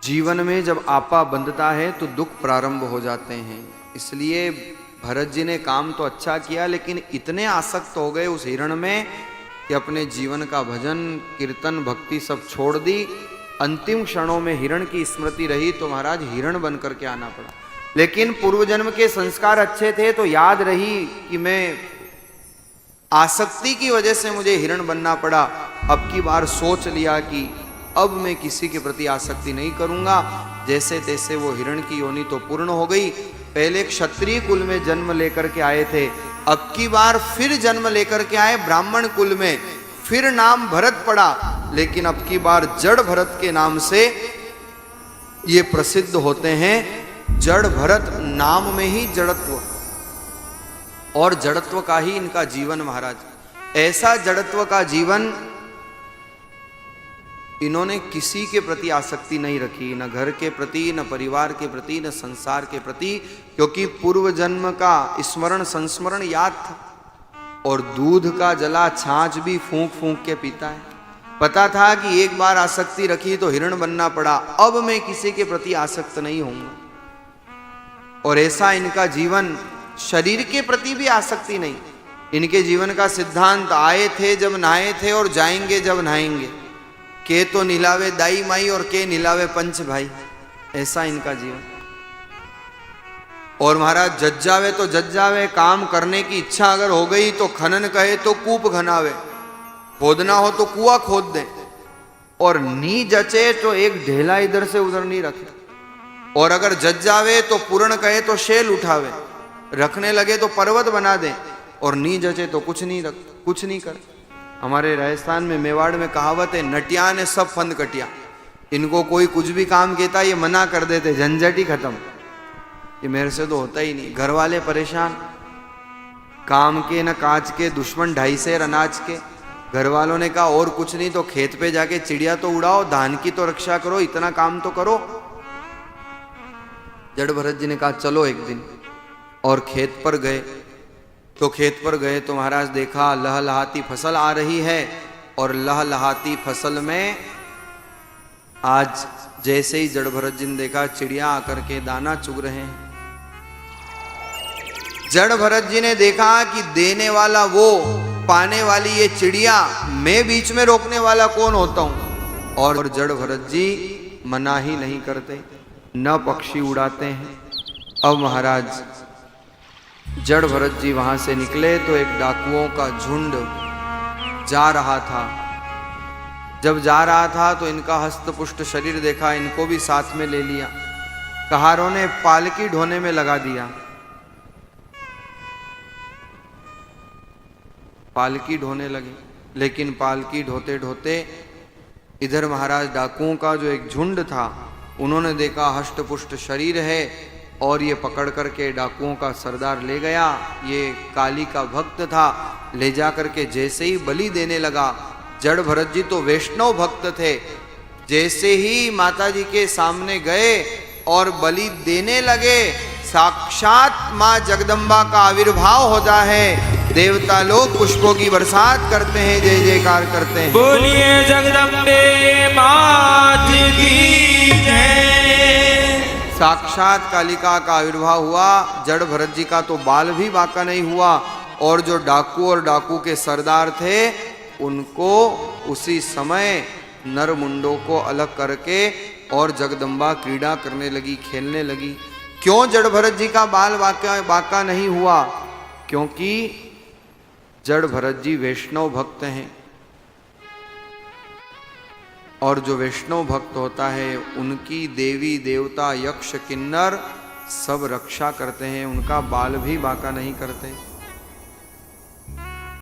जीवन में जब आपा बंधता है तो दुख प्रारंभ हो जाते हैं। इसलिए भरत जी ने काम तो अच्छा किया, लेकिन इतने आसक्त हो गए उस हिरण में कि अपने जीवन का भजन कीर्तन भक्ति सब छोड़ दी। अंतिम क्षणों में हिरण की स्मृति रही तो महाराज हिरण बन करके आना पड़ा। लेकिन पूर्व जन्म के संस्कार अच्छे थे तो याद रही कि मैं आसक्ति की वजह से मुझे हिरण बनना पड़ा। अब की बार सोच लिया कि अब मैं किसी के प्रति आसक्ति नहीं करूंगा। जैसे तैसे वो हिरण की योनि तो पूर्ण हो गई। पहले क्षत्रिय कुल में जन्म लेकर के आए थे, अब की बार फिर जन्म लेकर के आए ब्राह्मण कुल में, फिर नाम भरत पड़ा, लेकिन अब की बार जड़ भरत के नाम से ये प्रसिद्ध होते हैं। जड़ भरत नाम में ही जड़त्व और जड़त्व का ही इनका जीवन महाराज। ऐसा जड़त्व का जीवन, इन्होंने किसी के प्रति आसक्ति नहीं रखी, न घर के प्रति, न परिवार के प्रति, न संसार के प्रति, क्योंकि पूर्व जन्म का स्मरण संस्मरण याद था। और दूध का जला छाछ भी फूंक फूंक के पीता है। पता था कि एक बार आसक्ति रखी तो हिरण बनना पड़ा, अब मैं किसी के प्रति आसक्त नहीं होऊंगा। और ऐसा इनका जीवन, शरीर के प्रति भी आसक्ति नहीं। इनके जीवन का सिद्धांत, आए थे जब नहाए थे और जाएंगे जब नहाएंगे। के तो नीलावे दाई माई और के नीलावे पंच भाई, ऐसा इनका जीवन। और महाराज जज जावे तो जज जावे, काम करने की इच्छा अगर हो गई तो खनन कहे तो कूप घनावे, खोदना हो तो कुआं खोद दे, और नी जचे तो एक ढेला इधर से उधर नहीं रखे। और अगर जज जावे तो पूर्ण कहे तो शेल उठावे, रखने लगे तो पर्वत बना दे, और नी जचे तो कुछ नहीं कर। हमारे राजस्थान में मेवाड़ में कहावत है, नटिया ने सब फंद कटिया। इनको कोई कुछ भी काम कहता ये मना कर देते, झंझट ही खत्म, ये मेरे से तो होता ही नहीं। घर वाले परेशान, काम के न काज के, दुश्मन 2.5 सेर अनाज के। घर वालों ने कहा और कुछ नहीं तो खेत पे जाके चिड़िया तो उड़ाओ, धान की तो रक्षा करो, इतना काम तो करो। जड़ भरत जी ने कहा चलो एक दिन, और खेत पर गए। तो खेत पर गए तो महाराज देखा लहलहाती फसल आ रही है, और लहलहाती फसल में आज जैसे ही जड़ भरत जी ने देखा चिड़िया आकर के दाना चुग रहे हैं। जड़ भरत जी ने देखा कि देने वाला वो, पाने वाली ये चिड़िया, मैं बीच में रोकने वाला कौन होता हूं। और जड़ भरत जी मना ही नहीं करते, न पक्षी उड़ाते हैं। अब महाराज जड़ भरत जी वहां से निकले तो एक डाकुओं का झुंड जा रहा था। जब जा रहा था तो इनका हस्तपुष्ट शरीर देखा, इनको भी साथ में ले लिया। कहारों ने पालकी ढोने में लगा दिया। पालकी ढोने लगे, लेकिन पालकी ढोते ढोते इधर महाराज डाकुओं का जो एक झुंड था, उन्होंने देखा हष्टपुष्ट शरीर है और ये पकड़ करके डाकुओं का सरदार ले गया। ये काली का भक्त था, ले जा करके जैसे ही बलि देने लगा। जड़ भरत जी तो वैष्णव भक्त थे, जैसे ही माता जी के सामने गए और बलि देने लगे, साक्षात माँ जगदम्बा का आविर्भाव होता है। देवता लोग पुष्पों की बरसात करते हैं, जय जयकार करते हैं। बोलिए जगदम्बे मात की जय। साक्षात कालिका का आविर्भाव हुआ। जड़ भरत जी का तो बाल भी बांका नहीं हुआ, और जो डाकू और डाकू के सरदार थे उनको उसी समय नर मुंडों को अलग करके और जगदम्बा क्रीड़ा करने लगी, खेलने लगी। क्यों जड़ भरत जी का बाल बांका नहीं हुआ? क्योंकि जड़ भरत जी वैष्णव भक्त हैं, और जो वैष्णव भक्त होता है उनकी देवी देवता यक्ष किन्नर सब रक्षा करते हैं, उनका बाल भी बांका नहीं करते।